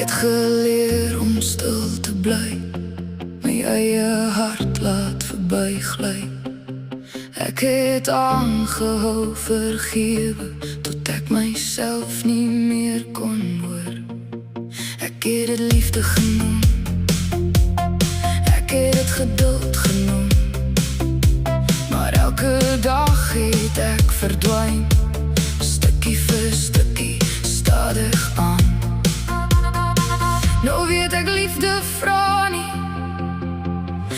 het geleer om stil te bly, my eie hart laat verbygly. Ek het aangehou vergewe, tot ek myself nie meer kon hoor. Ek het dit liefde genoem, ek het dit geduld genoem, maar elke dag het ek verdwyn, stukkie vir stukkie, stadig aan. Nou weet ek liefde vra nie,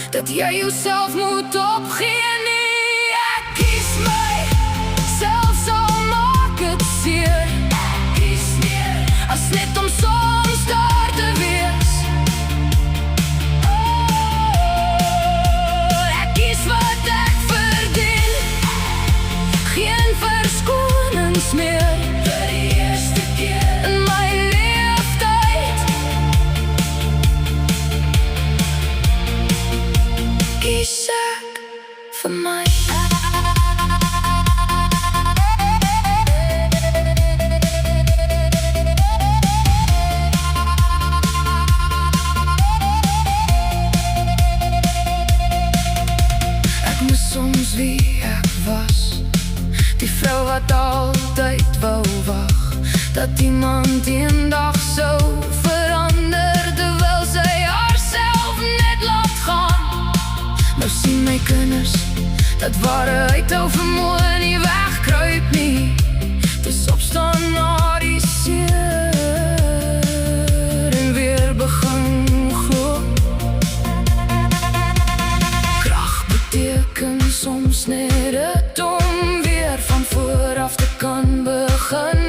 dat jy jouself moet opgee nie. Ek kies my, selfs al maak het seer. Ek kies neer, as net om soms daar te wees. Ek kies wat ek verdien, geen verskonings meer. Vir die eerste keer in my leeftyd kies ek vir my. Ek mis soms wie ek was, die vrou wat altyd wou wag, dat iemand eendag sou verander, terwyl sy haarself net laat gaan. Nou sien my kinders, dat waarheid hou vermoë nie wegkruip nie. Dis opstaan na die seer en weer begin glo. Krag beteken soms net het om weer van vooraf te kan begin.